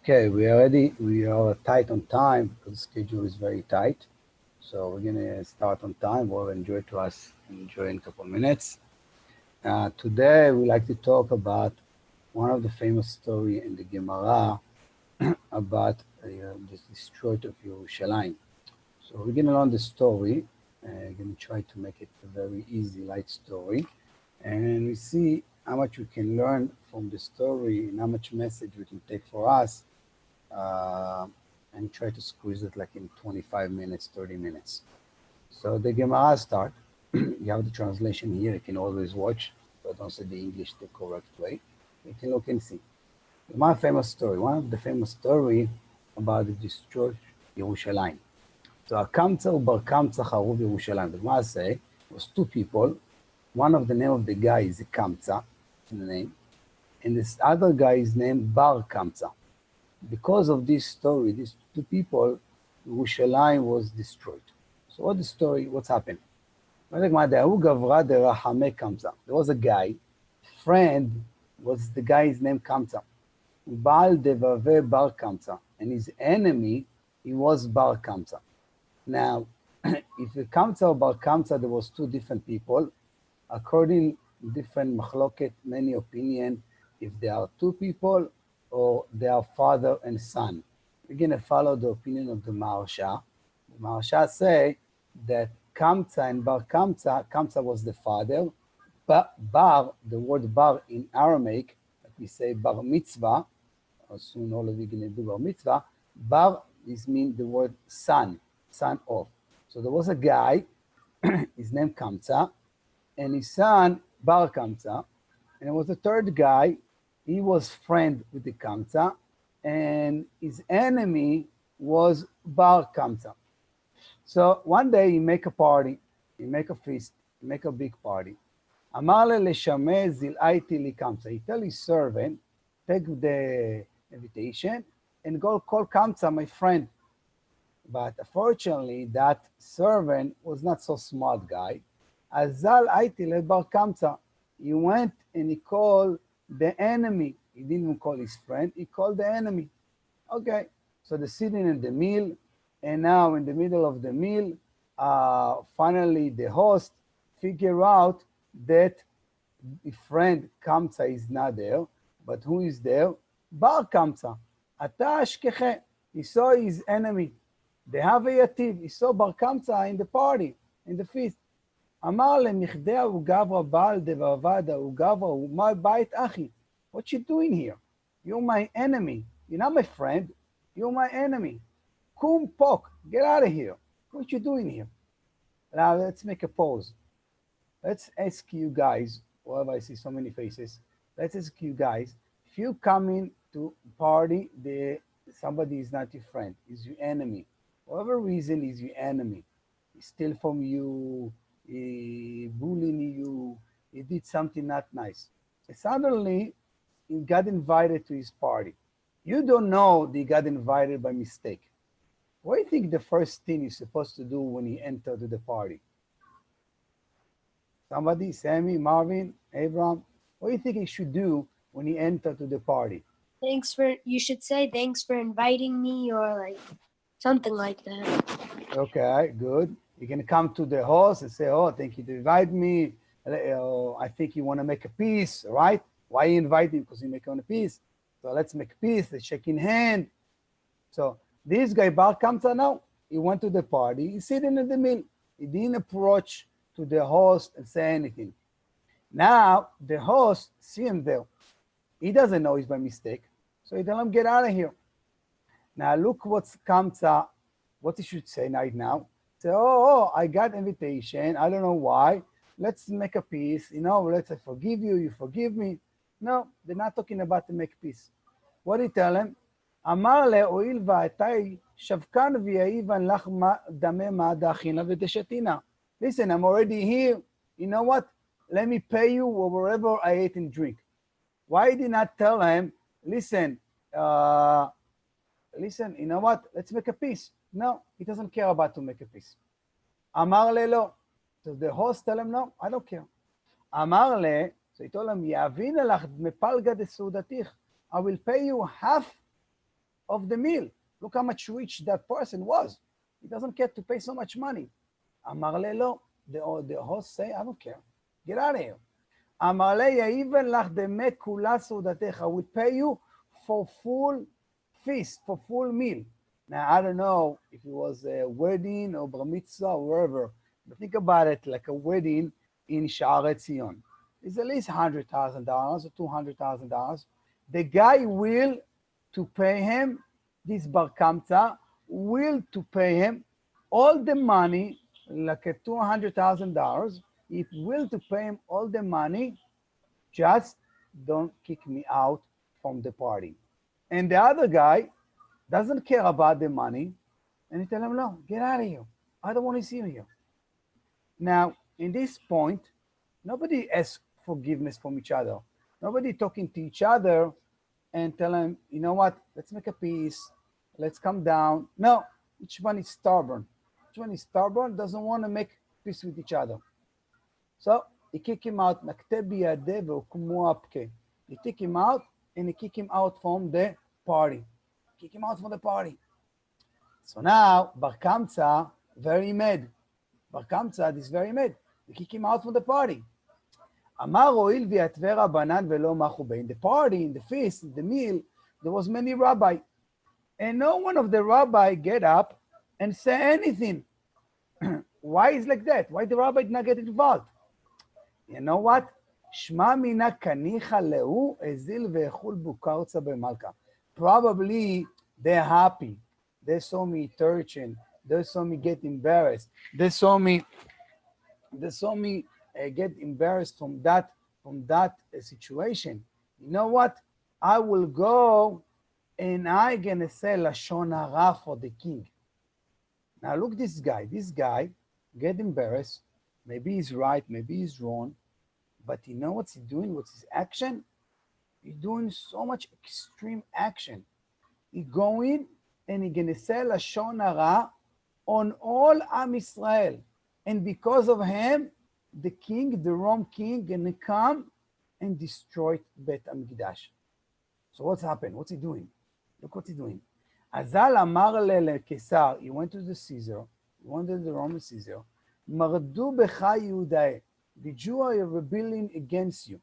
Okay, we are ready. We are tight on time because the schedule is very tight. So we're gonna start on time. We'll enjoy to us enjoy in a couple of minutes. Today we like to talk about one of the famous story in the Gemara about the destroyed of Yerushalayim. So we're gonna learn the story. We're gonna try to make it a very easy, light story, and we see how much we can learn from the story and how much message we can take for us uh, and try to squeeze it like in 25 minutes, 30 minutes. So the Gemara start. You have the translation here. You can always watch, but don't say the English the correct way. You can look and see. One famous story, one of the famous story about the destroyed Yerushalayim. So Kamsa ubar Kamsa charuv Yerushalayim. The Gemara say it was two people. One of the name of the guy is Kamsa, in the name, and this other guy is named Bar Kamsa. Because of this story, these two people, Yerushalayim was destroyed. So what the story, what's happened? There was a guy, friend was the guy's name Kamsa. Baal Devave Bar Kamsa. And his enemy, he was Bar Kamsa. Now, if the Kamsa or Bar Kamsa, there was two different people. According to different machloket, many opinion, if there are two people, or they are father and son. We're going to follow the opinion of the Maharsha. The Maharsha say that Kamsa and Bar Kamsa, Kamsa was the father, but Bar, the word Bar in Aramaic, like we say Bar Mitzvah, or soon all of you going to do Bar Mitzvah, Bar is mean the word son, son of. So there was a guy, his name Kamsa, and his son Bar Kamsa, and there was a third guy. He was friend with the Kamsa, and his enemy was Bar Kamsa. So one day he make a party, he make a feast, he make a big party. Amar le leshameh zil'aiti li Kamsa. He tell his servant, take the invitation and go call Kamsa, my friend. But unfortunately, that servant was not so smart guy. Azal aiti le Bar Kamsa. He went and he called the enemy. He didn't even call his friend, he called the enemy. Okay, so they're sitting in the meal, and now in the middle of the meal, finally the host figure out that the friend Kamsa is not there, but who is there? Bar Kamsa. Ata ashkeche. He saw his enemy. They have a yativ. He saw Bar Kamsa in the party, in the feast. אמר למכדיה וגברה בעל דבעבדה וגברה ומה בית אחי. What you doing here? You're my enemy. You're not my friend. You're my enemy. Kum pok. Get out of here. What you doing here? Now let's make a pause. Let's ask you guys, wherever I see so many faces, let's ask you guys, if you come in to party, somebody is not your friend, is your enemy. Whatever reason is your enemy. He steal from you, he bullying you, he did something not nice. And suddenly, he got invited to his party. You don't know that he got invited by mistake. What do you think the first thing you're supposed to do when he entered the party? Somebody, Sammy, Marvin, Abraham, what do you think he should do when he entered to the party? You should say thanks for inviting me, or like something like that. Okay, good. You can come to the host and say, oh, thank you to invite me. I think you want to make a peace, right? Why you invite him? Because you make on a peace. So let's make peace, let's shake in hand. So this guy, Bar Kamsa, now, he went to the party, he's sitting in the middle. He didn't approach to the host and say anything. Now, the host see him there. He doesn't know he's by mistake. So he tell him, get out of here. Now look what's Kamsa, what he should say right now. Say, oh, I got invitation. I don't know why. Let's make a peace. Let's forgive you. You forgive me. No, they're not talking about to make peace. What did he tell him? Amar le oil va'atai shavkan v'ya'ivan lach dameh ma'adachina v'teshatina. Listen, I'm already here. You know what? Let me pay you wherever I ate and drink. Why did he not tell him, listen, you know what? Let's make a peace. No, he doesn't care about to make a peace. Amar le lo. So the host tell him, no, I don't care. Amar le, so he told him, Yavin alach mepalga de sudatich. I will pay you half of the meal. Look how much rich that person was. He doesn't care to pay so much money. אמר לי לא. The host say, I don't care. Get out of here. אמר לי, יעיבן לך דמי כולה סעודתך. I would pay you for full feast, for full meal. Now, I don't know if it was a wedding or bar mitzvah or wherever, but think about it like a wedding in Sha'arei Tzion. It's at least $100,000 or $200,000. The guy will to pay him, this bar kamsa, will to pay him all the money, like a $200,000. It will to pay him all the money, just don't kick me out from the party. And the other guy doesn't care about the money, and he tell him, no, get out of here. I don't want to see you here. Now, in this point, nobody asks forgiveness from each other. Nobody talking to each other and tell him, you know what, let's make a peace. Let's come down. No, each one is stubborn. Each one is stubborn, doesn't want to make peace with each other. So he kick him out. He kick him out and he kick him out from the party. Kick him out from the party. So now Bar Kamsa very mad. Bar Kamsa is very mad. He kick him out from the party. אמר הואיל ויתווה רבנן ולא מחו בה. In the party, in the feast, in the meal, there was many rabbi. And no one of the rabbi get up and say anything. Why is like that? Why the rabbi did not get involved? You know what? שמע מינה קניחה להו הזיל ואכול בוקרצה במלכה. Probably they're happy. They saw me torching. They saw me get embarrassed. They saw me get embarrassed from that situation. You know what? I will go and I'm gonna say lashon hara for the king. Now look, this guy get embarrassed. Maybe he's right, maybe he's wrong, but you know what's he doing? What's his action? He's doing so much extreme action. He going and he gonna say lashon hara on all Am Israel, and because of him, the king, the Rome king, gonna come and destroy Bet Hamikdash. So what's happened? What's he doing? Look what he's doing. Azal amar leKesar. He went to the Caesar. He went to the Roman Caesar. Mardu becha Yehudae. The Jews are rebelling against you.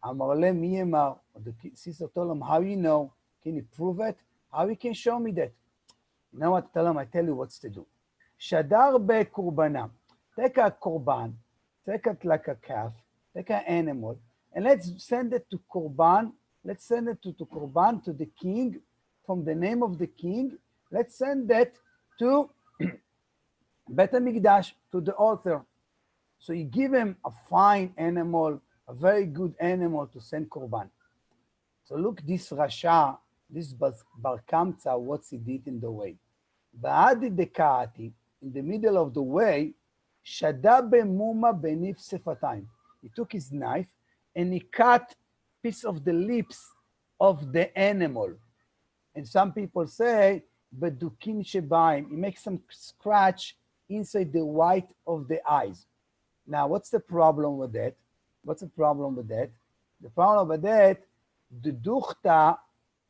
Amar le mi emar. The Caesar told him, how you know? Can you prove it? How you can show me that? You know what? Tell him, I tell you what's to do. Shadar be kurbanam. Take a korban, take it like a calf, take an animal, and let's send it to korban. Let's send it to korban, to the king, from the name of the king. Let's send that to Bet HaMikdash, to the altar. So you give him a fine animal, a very good animal to send korban. So look, this Rasha, this Bar Kamsa, what he did in the way. Ba'adi dekati, in the middle of the way, Shada b'muma benif sefatayim. He took his knife and he cut piece of the lips of the animal. And some people say, bedukin shebaim. He makes some scratch inside the white of the eyes. Now, what's the problem with that? The problem with that, the duchta,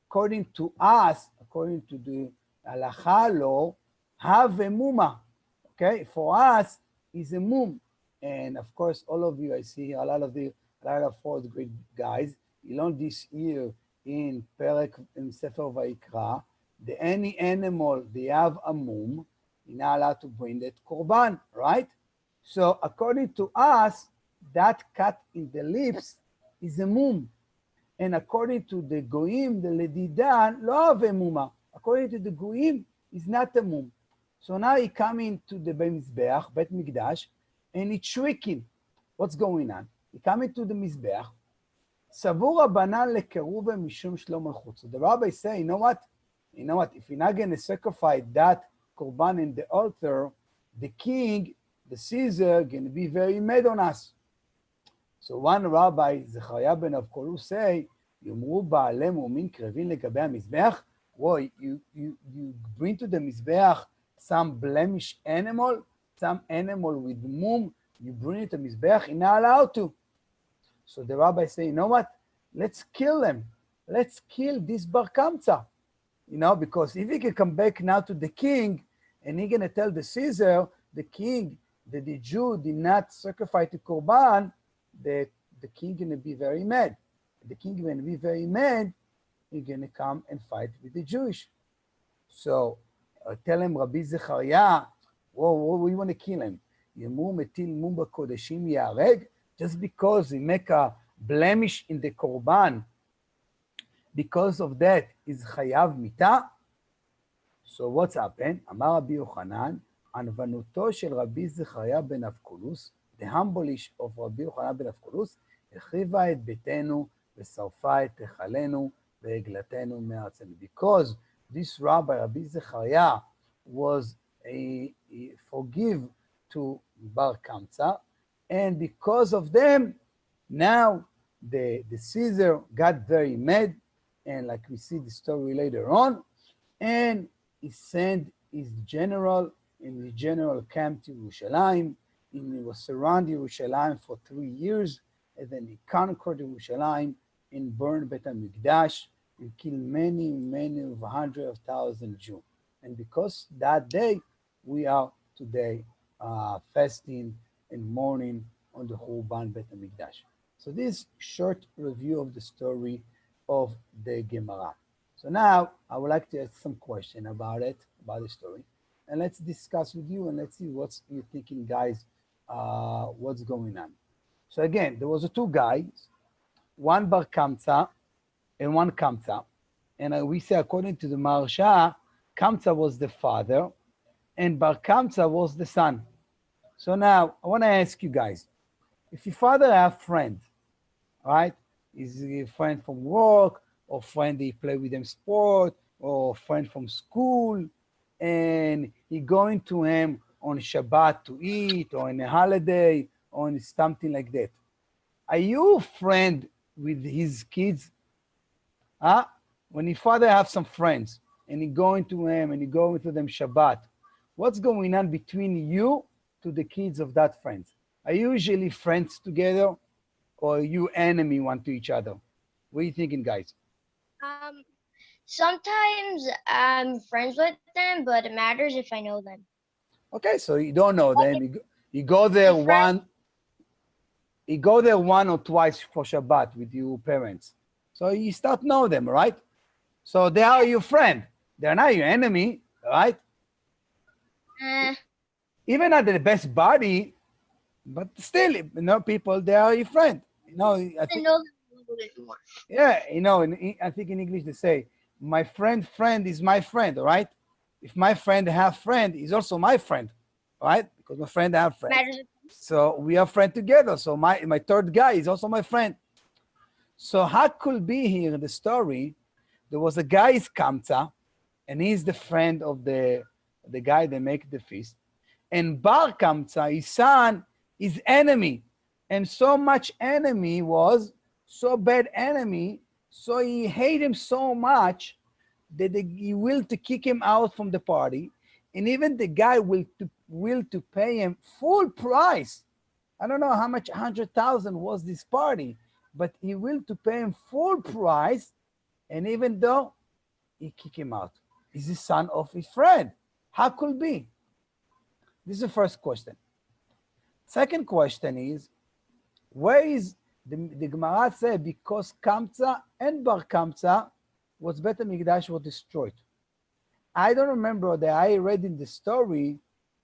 according to us, according to the halacha law, have a muma. Okay, for us, is a mum. And of course, all of you, I see a lot of fourth grade guys, you learned this year in Sefer Vayikra, any animal, they have a mum, you're not allowed to bring that korban, right? So according to us, that cut in the lips is a mum. And according to the goyim, the ledidan, lo have a muma. According to the goyim, is not a mum. So now he coming to the Mizbeach, Bet Mikdash, and he tricking. What's going on? He coming to the Mizbeach. Savur Rabbanan lekeruve mishum shlom malchut. So the rabbi say, you know what? If you're not going to sacrifice that korban in the altar, the king, the Caesar, going to be very mad on us. So one rabbi, Zechariah ben Avkolu, say, Yomru ba'alem umin krevin legabe HaMizbeach. Why, you bring to the Mizbeach some blemish animal, some animal with mum, you bring it to Mizbeach, you're not allowed to. So the rabbi say, you know what? Let's kill them. Let's kill this Bar Kamsa. because if he can come back now to the king and he's going to tell the Caesar, the king, that the Jew did not sacrifice the Korban, the king going to be very mad. The king going to be very mad, he's going to come and fight with the Jewish. So tell him, Rabbi Zechariah, whoa, we want to kill him. Yemur metil mum b'kodeshim yareg, just because he make a blemish in the Korban, because of that is chayav mita. So what's happened? Amar Rabbi Yochanan, anvanuto shel Rabbi Zechariah ben Avkulus, the humbleish of Rabbi Yochanan ben Avkulus, החריבה את ביתנו ושרפה את היכלנו והגלתנו מארצנו. Because this rabbi, Rabbi Zechariah, was a forgive to Bar Kamsa, and because of them, now the Caesar got very mad, and like we see the story later on, and he sent his general, and the general came to Yerushalayim, and he was surrounding Yerushalayim for 3 years, and then he conquered Yerushalayim and burned Bet HaMikdash and killed many of hundreds of thousands of Jews. And because that day, we are today fasting and mourning on the Churban Bet HaMikdash. So this short review of the story of the Gemara. So now I would like to ask some question about it, about the story, and let's discuss with you and let's see what you're thinking, guys, what's going on. So again, there was two guys, one Bar Kamsa and one Kamsa. And we say, according to the Maharsha, Kamsa was the father and Bar Kamsa was the son. So now I want to ask you guys, if your father have friend, right? Is he a friend from work, or friend he play with them sport, or friend from school, and he going to him on Shabbat to eat, or on a holiday, or on something like that. Are you a friend with his kids? Huh? When your father have some friends, and he going to him, and he going to them Shabbat, what's going on between you to the kids of that friends? Are you usually friends together, or are you enemy one to each other? What are you thinking, guys? Sometimes I'm friends with them, but it matters if I know them. Okay, so you don't know them. You go there one or twice for Shabbat with your parents. So you start know them, right? So they are your friend. They're not your enemy, right? Even not the best buddy, but still, people, they are your friend. I think, know them a little bit more. Yeah, I think in English they say, my friend is my friend, right? If my friend have friend, he's also my friend, right? Because my friend have friends. So we are friends together. So my third guy is also my friend. So how could be here in the story, there was a guy is Kamsa, and he's the friend of the guy that make the feast. And Bar Kamsa, his son, is enemy. And so much enemy was, so bad enemy, so he hate him so much that he will to kick him out from the party. And even the guy will to pay him full price. I don't know how much, 100,000 was this party, but he will to pay him full price. And even though he kick him out, he's the son of his friend. How could be? This is the first question. Second question is, where is the Gemara said because Kamsa and Bar Kamsa was Bet HaMikdash was destroyed. I don't remember that I read in the story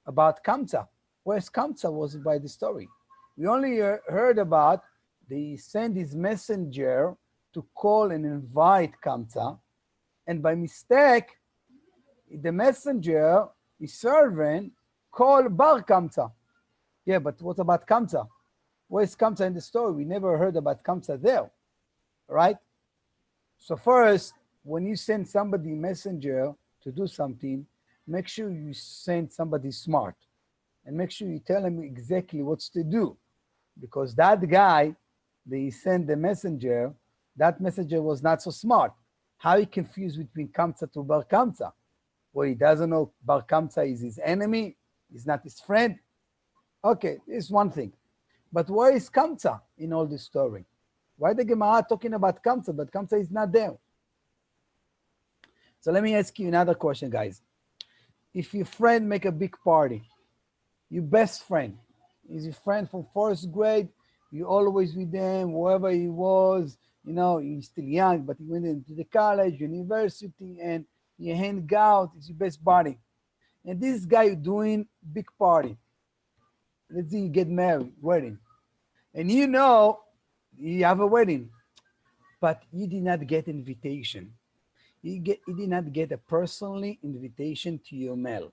about Kamsa. Where's Kamsa was by the story? We only heard about they send his messenger to call and invite Kamsa, and by mistake, the messenger, his servant, called Bar Kamsa. Yeah, but what about Kamsa? Where's Kamsa in the story? We never heard about Kamsa there, right? So first, when you send somebody messenger to do something, make sure you send somebody smart, and make sure you tell him exactly what's to do, because that guy, they sent the messenger, that messenger was not so smart. How he confused between Kamsa to Bar Kamsa? Well, he doesn't know Bar Kamsa is his enemy, he's not his friend. Okay, this is one thing. But where is Kamsa in all this story? Why the Gemara talking about Kamsa, but Kamsa is not there? So let me ask you another question, guys. If your friend make a big party, your best friend, is your friend from first grade, you always with them, wherever he was, you know, he's still young, but he went into the college, university, and you hang out, it's your best buddy. And this guy doing big party. Let's say you get married, wedding. And you know you have a wedding, but you did not get invitation. You did not get a personally invitation to your mail.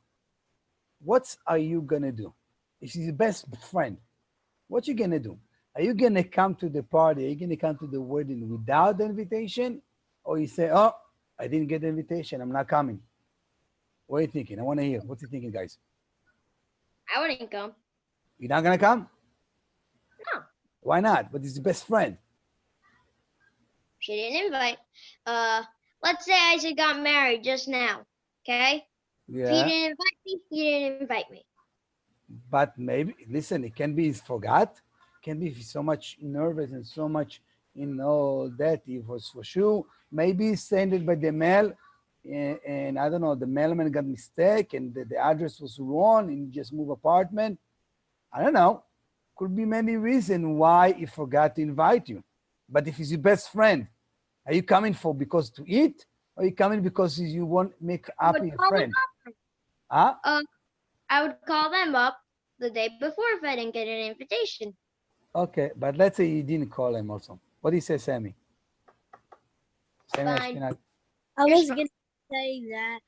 What are you gonna do? If he's your best friend, what you gonna do? Are you gonna come to the party? Are you gonna come to the wedding without the invitation? Or you say, oh, I didn't get the invitation, I'm not coming. What are you thinking? I wanna hear. What's he thinking, guys? I wouldn't come. You're not gonna come? No, Why not? But he's your best friend. she didn't invite. Let's say I just got married just now. Okay. If he Yeah. didn't invite me, he didn't invite me. But maybe, listen, it can be forgot, can be so much nervous and so much, you know, that it was for sure. Maybe send it by the mail, and I don't know, the mailman got mistake and the address was wrong and just move apartment. I don't know. Could be many reasons why he forgot to invite you. But if he's your best friend, are you coming for because to eat, or are you coming because you want make I happy would your call them friend? Huh? up. I would call them up the day before if I didn't get an invitation. Okay, but let's say you didn't call him also. What do you say, Sammy? Sammy Fine. Ashkenaz. I You're was smart. gonna say that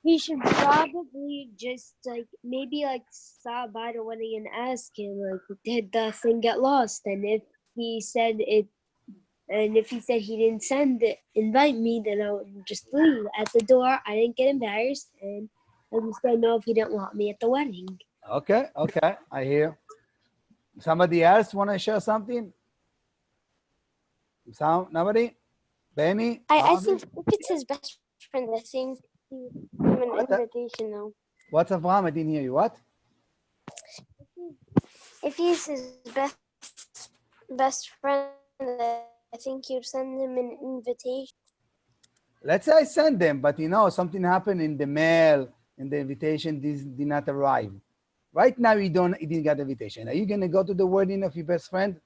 he should probably just like maybe like stop by the wedding and ask him like did the thing get lost, and if he said it, and if he said he didn't send it invite me, then I would just leave at the door. I didn't get embarrassed, and I would say no if he didn't want me at the wedding. Okay, okay, I hear. Somebody else want to share something? Nobody? Benny? I Harvey? think if it's his best friend, I think he give him an What? invitation though. What's Avraham? I didn't hear you. What? If he's his best friend, I think you'd send him an invitation. Let's say I send them, but you know, something happened in the mail and the invitation did not arrive. Right now, you didn't get the invitation. Are you gonna go to the wedding of your best friend,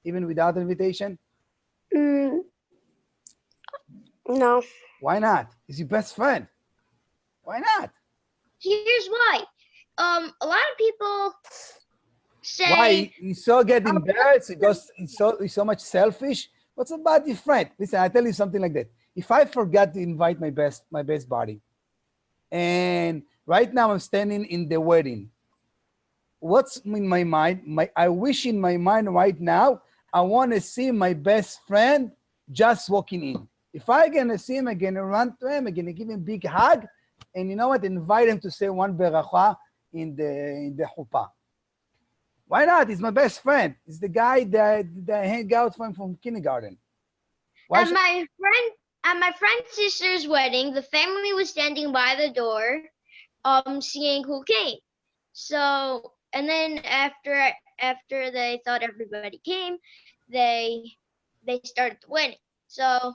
even without invitation? Mm, no. Why not? He's your best friend. Why not? Here's why. A lot of people say, Why you so get embarrassed because it's so much selfish? What's about your friend? Listen, I tell you something like that. If I forgot to invite my best buddy, and right now I'm standing in the wedding, what's in my mind? I wish in my mind right now, I want to see my best friend just walking in. If I gonna see him, I'm gonna run to him, I'm gonna give him a big hug, and you know what? Invite him to say one beracha in the chuppah. Why not? He's my best friend. He's the guy that I hang out from kindergarten. Why at my friend's sister's wedding, the family was standing by the door, seeing who came. So, and then after they thought everybody came, they started the wedding. So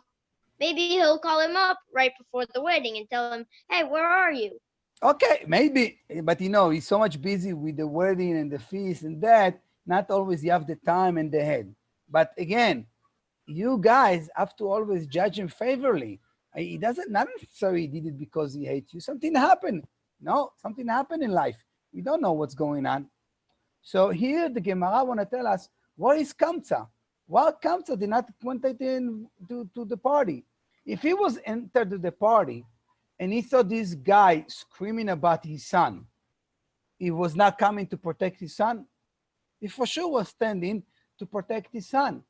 maybe he'll call him up right before the wedding and tell him, "Hey, where are you?" Okay, maybe, but you know, he's so much busy with the wedding and the feast and that, not always you have the time and the head. But again, you guys have to always judge him favorably. He doesn't, not necessarily he did it because he hates you. Something happened. No, something happened in life. We don't know what's going on. So here the Gemara want to tell us, what is Kamsa? Why Kamsa did not went in to the party? If he was entered to the party and he saw this guy screaming about his son, he was not coming to protect his son. He for sure was standing to protect his son.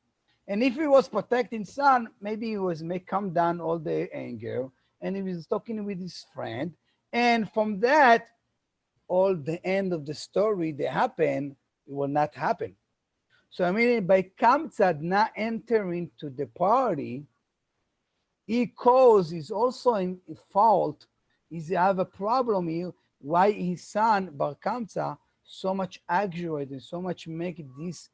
And if he was protecting son, maybe he was make calm down all the anger, and he was talking with his friend. And from that, all the end of the story that happened, it will not happen. So I mean, by Kamsa not entering to the party, he cause is also in fault. Is have a problem here. Why his son Bar Kamsa so much aggravated, so much make this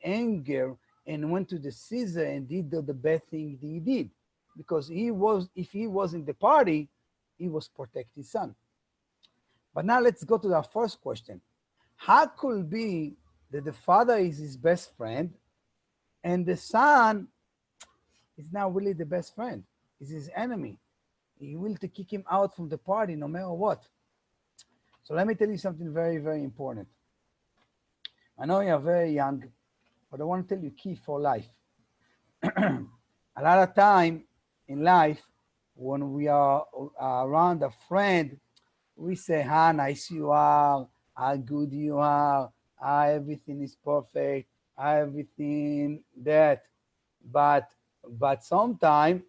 anger, and went to the Caesar and did the bad thing he did. because if he was in the party, he was protecting his son. But now let's go to our first question. How could it be that the father is his best friend and the son is now really the best friend? Is his enemy. He will to kick him out from the party no matter what. So let me tell you something very, very important. I know you're very young, but I want to tell you key for life. A lot of time in life, when we are around a friend, we say how nice you are, how good you are, how everything is perfect, how everything that. But but sometime,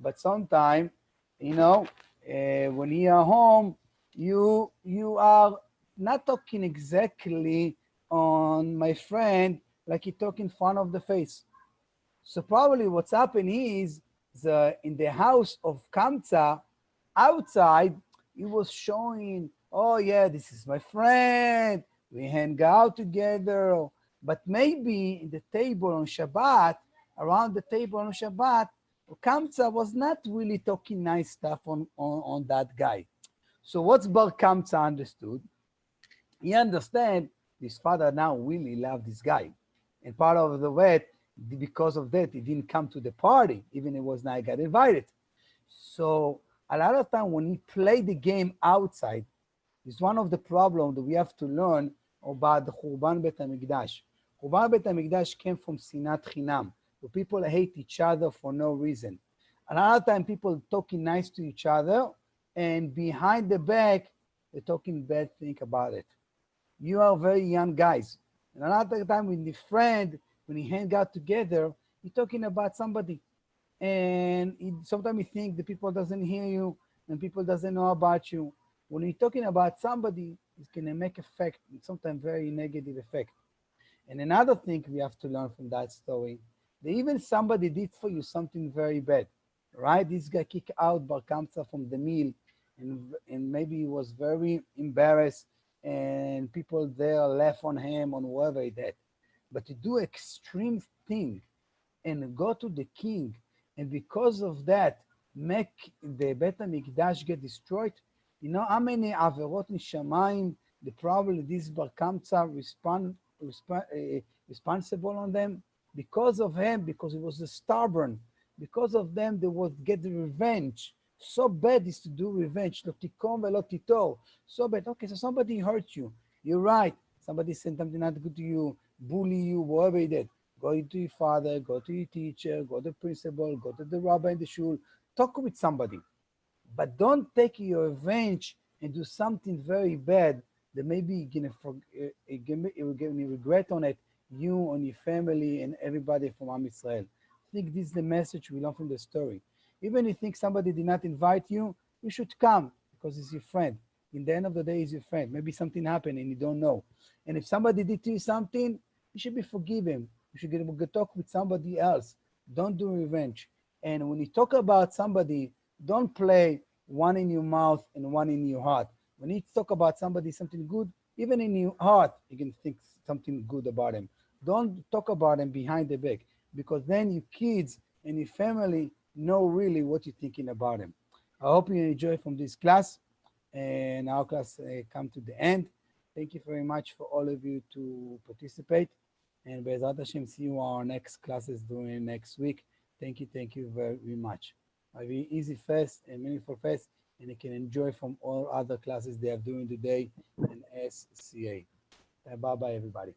but sometime, you know, when you are home, you are not talking exactly on my friend like you talk in front of the face. So probably what's happened is in the house of Kamsa, outside, he was showing, oh yeah, this is my friend. We hang out together. But maybe in the table on Shabbat, around the table on Shabbat, Kamsa was not really talking nice stuff on that guy. So what's Bar Kamsa understood? He understand his father now really loved this guy. And part of the way, because of that, he didn't come to the party, even it was not got invited. So a lot of time when he played the game outside, it's one of the problems that we have to learn about the Churban Bet HaMikdash. Churban Bet HaMikdash came from Sinat Chinam, where people hate each other for no reason. A lot of time people talking nice to each other, and behind the back, they're talking bad thing about it. You are very young guys. And a lot of the time when the friend, when you hang out together, you're talking about somebody. And sometimes you think the people doesn't hear you and people doesn't know about you. When you're talking about somebody, it's gonna make effect, and sometimes very negative effect. And another thing we have to learn from that story, that even somebody did for you something very bad, right? This guy kicked out Bar Kamsa from the meal, and maybe he was very embarrassed, and people there laugh on him on whatever he did. But to do extreme thing and go to the king, and because of that, make the Bet HaMikdash get destroyed. You know how many averot in Shamayim, the probably this Bar Kamsa responsible on them? Because of him, because he was a stubborn, because of them, they would get the revenge. So bad is to do revenge. Lo tikom velo titor. So bad. Okay, so somebody hurt you. You're right. Somebody said something not good to you, bully you, whatever he did. Go to your father, go to your teacher, go to the principal, go to the rabbi in the shul, talk with somebody. But don't take your revenge and do something very bad that maybe you're gonna regret on it, you and your family and everybody from Am Israel. I think this is the message we learn from the story. Even if you think somebody did not invite you, you should come because he's your friend. In the end of the day, he's your friend. Maybe something happened and you don't know. And if somebody did to you something, you should be forgiven. You should get talk with somebody else. Don't do revenge. And when you talk about somebody, don't play one in your mouth and one in your heart. When you talk about somebody, something good, even in your heart, you can think something good about him. Don't talk about him behind the back, because then your kids and your family know really what you're thinking about him. I hope you enjoy from this class, and our class come to the end. Thank you very much for all of you to participate. And Be'ezrat Hashem, see you on our next classes during next week. Thank you very much. A very easy fast and meaningful fast, and you can enjoy from all other classes they are doing today in SCA. Bye bye, everybody.